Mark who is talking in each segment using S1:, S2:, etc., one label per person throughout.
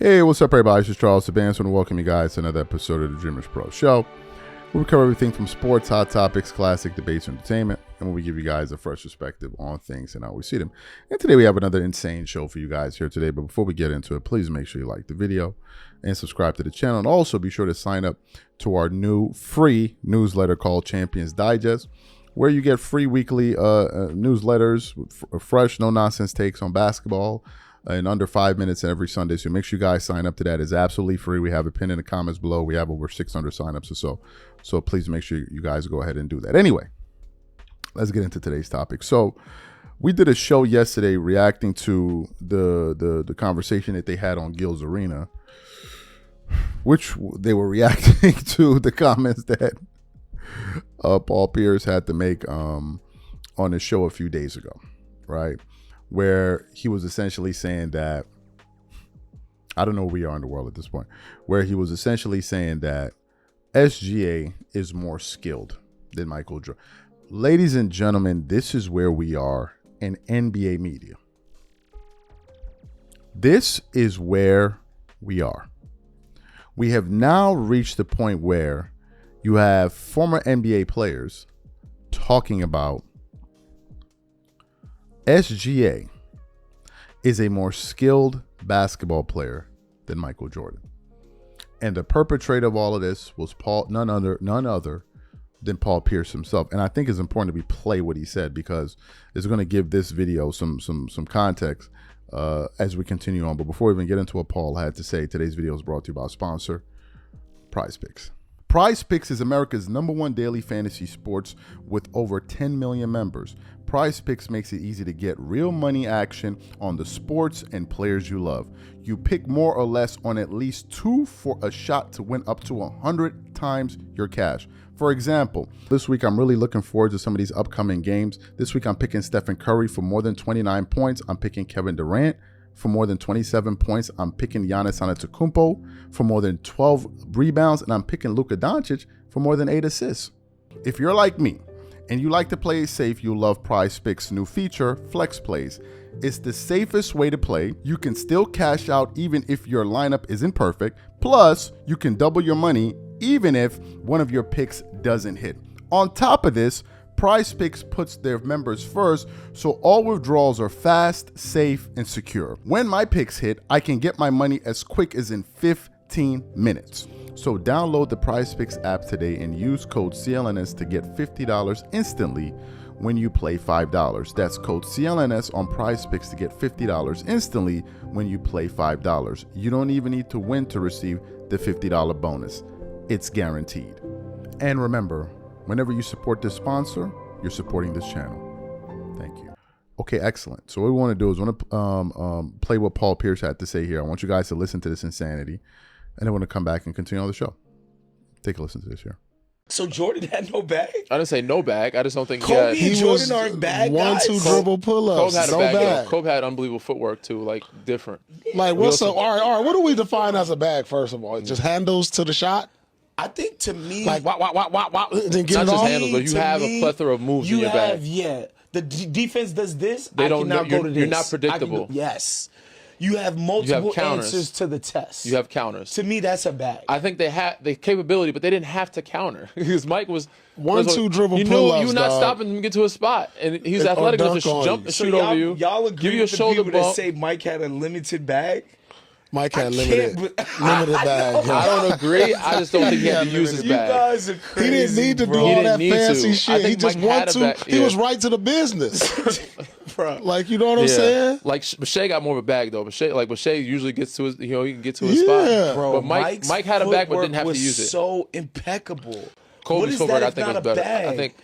S1: Hey, what's up, everybody? This is Charles Sabans, and welcome you guys to another episode of the Dreamers Pro Show. We cover everything from sports, hot topics, classic debates, and entertainment, and we give you guys a fresh perspective on things and how we see them. And today we have another insane show for you guys here today. But before we get into it, please make sure you like the video and subscribe to the channel. And also be sure to sign up to our new free newsletter called Champions Digest, where you get free weekly newsletters with fresh, no-nonsense takes on basketball in under 5 minutes every Sunday. So make sure you guys sign up to that. It's absolutely free. We have a pin in the comments below. We have over 600 signups or so. So please make sure you guys go ahead and do that. Anyway, let's get into today's topic. So we did a show yesterday reacting to the conversation that they had on Gil's Arena, which they were reacting to the comments that Paul Pierce had to make on his show a few days ago, right? Where he was essentially saying that, I don't know where we are in the world at this point, where he was essentially saying that SGA is more skilled than Michael Jordan. Ladies and gentlemen, this is where we are in NBA media. This is where we are. We have now reached the point where you have former NBA players talking about SGA is a more skilled basketball player than Michael Jordan. And the perpetrator of all of this was none other than Paul Pierce himself. And I think it's important that we play what he said, because it's going to give this video some context as we continue on. But before we even get into what Paul had to say, today's video is brought to you by our sponsor, Prize Picks. Prize Picks is America's #1 daily fantasy sports with over 10 million members. Prize Picks makes it easy to get real money action on the sports and players you love. You pick more or less on at least 2 for a shot to win up to 100 times your cash. For example, this week I'm really looking forward to some of these upcoming games. This week I'm picking Stephen Curry for more than 29 points. I'm picking Kevin Durant for more than 27 points. I'm picking Giannis Antetokounmpo for more than 12 rebounds. And I'm picking Luka Doncic for more than 8 assists. If you're like me and you like to play it safe, you'll love Prize Picks' new feature, Flex Plays. It's the safest way to play. You can still cash out even if your lineup isn't perfect. Plus, you can double your money even if one of your picks doesn't hit. On top of this, Prize Picks puts their members first, so all withdrawals are fast, safe, and secure. When my picks hit, I can get my money as quick as in 15 minutes. So download the Prize Picks app today and use code CLNS to get $50 instantly when you play $5. That's code CLNS on Prize Picks to get $50 instantly when you play $5. You don't even need to win to receive the $50 bonus. It's guaranteed. And remember, whenever you support this sponsor, you're supporting this channel. Thank you. Okay, excellent. So what we want to do is play what Paul Pierce had to say here. I want you guys to listen to this insanity, and then we're going to come back and continue on the show. Take a listen to this here.
S2: So Jordan had no bag?
S3: I didn't say no bag. I just don't think
S2: Kobe and Jordan aren't bag guys.
S4: 1-2 dribble pull-ups.
S3: Kobe had a
S4: no
S3: bag. Kobe had unbelievable footwork too, like different.
S4: Like what's up? All right. What do we define as a bag? First of all, just handles to the shot.
S2: I think to me,
S4: like wop, then get
S3: not
S4: it
S3: just
S4: off.
S3: handles, but you have a plethora of moves in your bag.
S2: Yeah, the defense does this.
S3: They don't.
S2: Go to this.
S3: You're not predictable.
S2: Yes, you have multiple answers to the test.
S3: You have counters.
S2: To me, that's a bag.
S3: I think they had the capability, but they didn't have to counter because Mike was
S4: 1-2 dribble pull-ups.
S3: You knew not stopping him to get to a spot, and he's athletic enough to jump and shoot over you.
S2: Y'all agree
S3: give you a
S2: with
S3: shoulder
S2: the people
S3: bump.
S2: that say Mike had a limited bag?
S4: Mike had limited bag.
S3: I don't agree. I just don't think he had to use his bag.
S2: You guys are crazy.
S4: He didn't need to do all that fancy shit. He just
S3: wanted
S4: to. He was right to the business.
S2: Bro.
S4: Like, you know what I'm saying?
S3: Like Shea got more of a bag though. But Shea usually gets to his, he can get to his spot.
S2: Bro,
S3: but Mike had a bag but didn't have to use it.
S2: So impeccable.
S3: Kobe's footwork, I think, was better.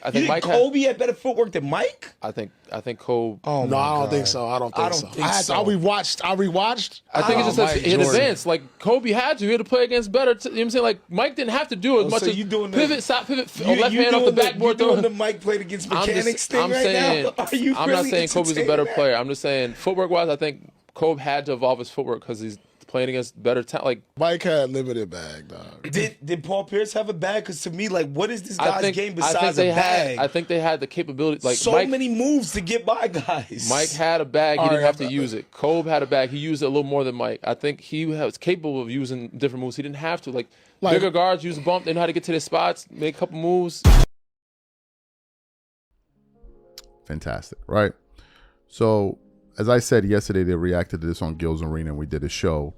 S3: I think Mike
S2: Kobe had better footwork than Mike?
S3: I think Kobe.
S4: Oh no, I don't think so. I don't think so. I rewatched.
S3: I think it's just in advance. Like Kobe had to. He had to play against better. You know what I'm saying? Like Mike didn't have to do as much as pivot, left hand off the backboard.
S2: You doing the Mike played against mechanics thing right now? I'm
S3: not saying Kobe's a better player. I'm just saying footwork wise, I think Kobe had to evolve his footwork because he's playing against better talent. Like
S4: Mike had limited bag, dog.
S2: Did Paul Pierce have a bag? Because to me, like, what is this guy's game besides a bag?
S3: I think they had the capability. Like
S2: so many moves to get by guys.
S3: Mike had a bag. He didn't have to use it. Kobe had a bag. He used it a little more than Mike. I think he was capable of using different moves. He didn't have to. Like bigger guards use a bump. They know how to get to their spots, make a couple moves.
S1: Fantastic, right? So, as I said yesterday, they reacted to this on Gil's Arena, and we did a show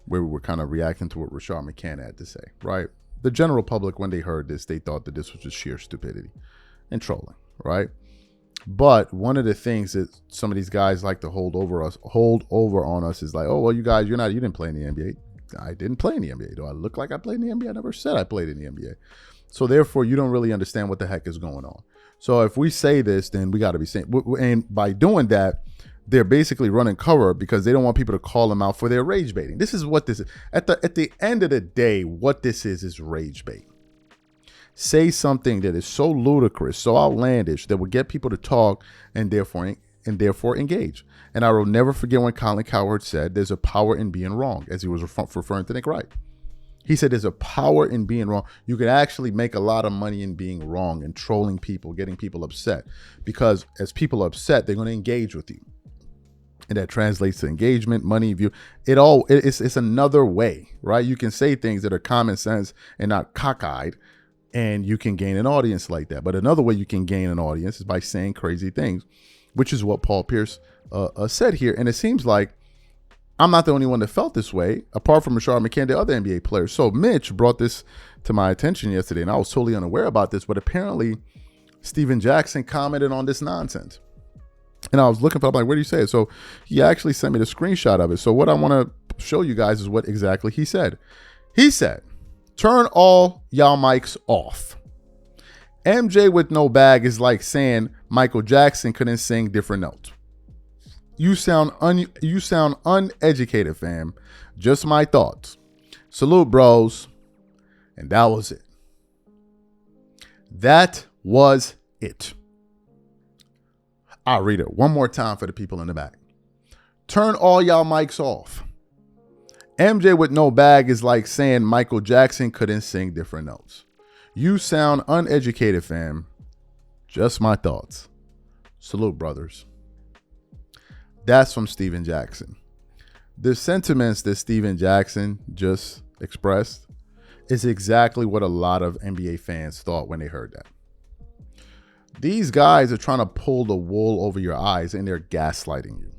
S1: where we were kind of reacting to what Rashad McCann had to say, right? The general public, when they heard this, they thought that this was just sheer stupidity and trolling, right? But one of the things that some of these guys like to hold over on us is like, oh, well, you guys, you didn't play in the NBA. I didn't play in the NBA. Do I look like I played in the NBA? I never said I played in the NBA. So therefore, you don't really understand what the heck is going on. So if we say this, then we got to be saying, and by doing that, they're basically running cover because they don't want people to call them out for their rage baiting. This is what this is. At the end of the day, what this is rage bait. Say something that is so ludicrous, so outlandish that will get people to talk and therefore engage. And I will never forget when Colin Cowherd said, "There's a power in being wrong," as he was referring to Nick Wright. He said there's a power in being wrong. You can actually make a lot of money in being wrong and trolling people, getting people upset. Because as people are upset, they're going to engage with you. And that translates to engagement, money, view. It's another way, right? You can say things that are common sense and not cockeyed, and you can gain an audience like that. But another way you can gain an audience is by saying crazy things, which is what Paul Pierce said here. And it seems like I'm not the only one that felt this way, apart from Rashad McCann, the other NBA players. So Mitch brought this to my attention yesterday, and I was totally unaware about this, but apparently Steven Jackson commented on this nonsense. And I was looking for, I'm like, where do you say it? So he actually sent me the screenshot of it. So what I want to show you guys is what exactly he said. He said, "Turn all y'all mics off. MJ with no bag is like saying Michael Jackson couldn't sing different notes. You sound uneducated, fam. Just my thoughts. Salute, bros." And that was it. That was it. I'll read it one more time for the people in the back. "Turn all y'all mics off. MJ with no bag is like saying Michael Jackson couldn't sing different notes. You sound uneducated, fam. Just my thoughts. Salute, brothers." That's from Steven Jackson. The sentiments that Steven Jackson just expressed is exactly what a lot of NBA fans thought when they heard that. These guys are trying to pull the wool over your eyes, and they're gaslighting you.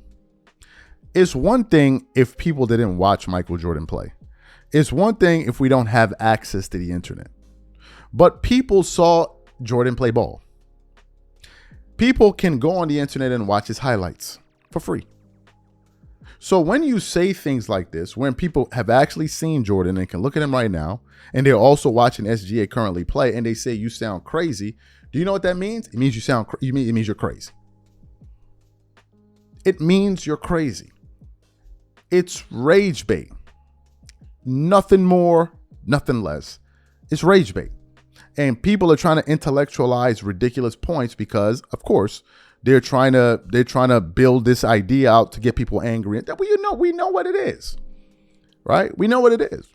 S1: It's one thing if people didn't watch Michael Jordan play. It's one thing if we don't have access to the internet. But people saw Jordan play ball. People can go on the internet and watch his highlights for free. So when you say things like this, when people have actually seen Jordan and can look at him right now, and they're also watching SGA currently play, and they say you sound crazy, do you know what that means? It means it means you're crazy. It means you're crazy. It's rage bait. Nothing more, nothing less. It's rage bait. And people are trying to intellectualize ridiculous points because, of course, they're trying to build this idea out to get people angry. We know what it is, right? We know what it is.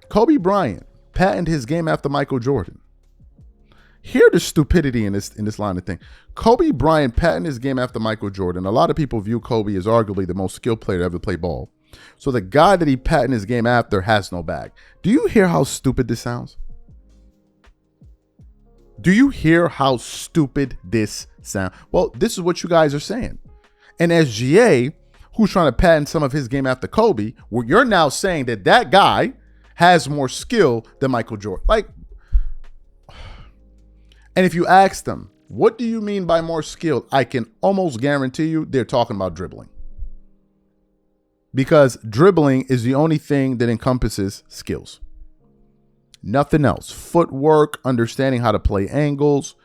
S1: Kobe Bryant patented his game after Michael Jordan. Hear the stupidity in this line of thing. Kobe Bryant patented his game after Michael Jordan. A lot of people view Kobe as arguably the most skilled player to ever play ball. So the guy that he patented his game after has no bag. Do you hear how stupid this sounds? Do you hear how stupid this sounds? Well, this is what you guys are saying. And SGA, who's trying to patent some of his game after Kobe, well, you're now saying that guy has more skill than Michael Jordan. And if you ask them, what do you mean by more skill? I can almost guarantee you they're talking about dribbling. Because dribbling is the only thing that encompasses skills. Nothing else. Footwork, understanding how to play angles,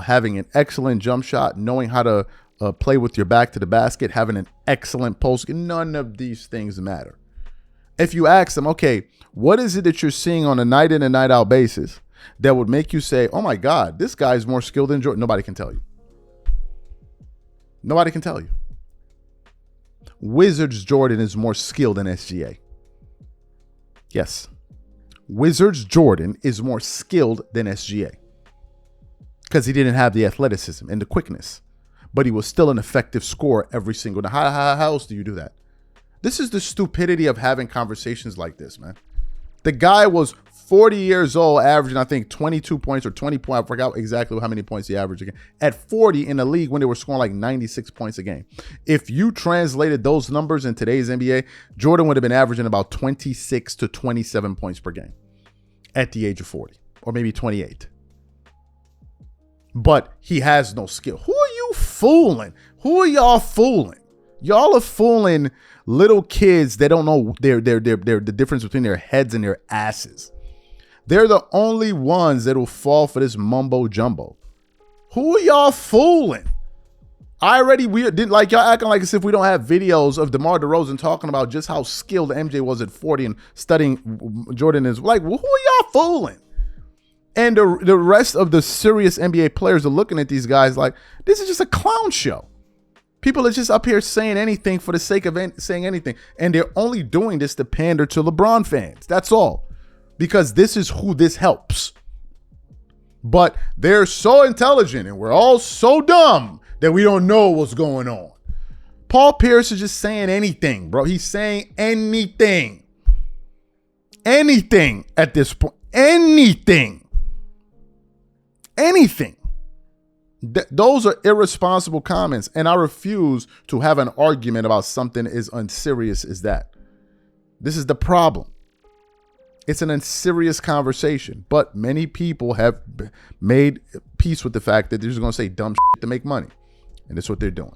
S1: having an excellent jump shot, knowing how to play with your back to the basket, having an excellent post. None of these things matter. If you ask them, okay, what is it that you're seeing on a night in and night out basis that would make you say, oh my God, this guy's more skilled than Jordan? Nobody can tell you. Nobody can tell you. Wizards Jordan is more skilled than SGA. Yes. Wizards Jordan is more skilled than SGA. Because he didn't have the athleticism and the quickness. But he was still an effective scorer every single night. How else do you do that? This is the stupidity of having conversations like this, man. The guy was 40 years old, averaging, I think, 22 points or 20 points. I forgot exactly how many points he averaged again. At 40 in the league when they were scoring like 96 points a game. If you translated those numbers in today's NBA, Jordan would have been averaging about 26 to 27 points per game at the age of 40 or maybe 28. But he has no skill. Who are you fooling? Who are y'all fooling? Y'all are fooling little kids that don't know the difference between their heads and their asses. They're the only ones that will fall for this mumbo jumbo. Who are y'all fooling? We didn't like y'all acting like as if we don't have videos of DeMar DeRozan talking about just how skilled MJ was at 40 and studying Jordan is like, who are y'all fooling? And the rest of the serious NBA players are looking at these guys like, this is just a clown show. People are just up here saying anything for the sake of saying anything. And they're only doing this to pander to LeBron fans. That's all. Because this is who this helps. But they're so intelligent and we're all so dumb that we don't know what's going on. Paul Pierce is just saying anything, bro. He's saying anything. Anything at this point. Anything. Those are irresponsible comments. And I refuse to have an argument about something as unserious as that. This is the problem. It's an unserious conversation, but many people have made peace with the fact that they're just going to say dumb shit to make money. And that's what they're doing.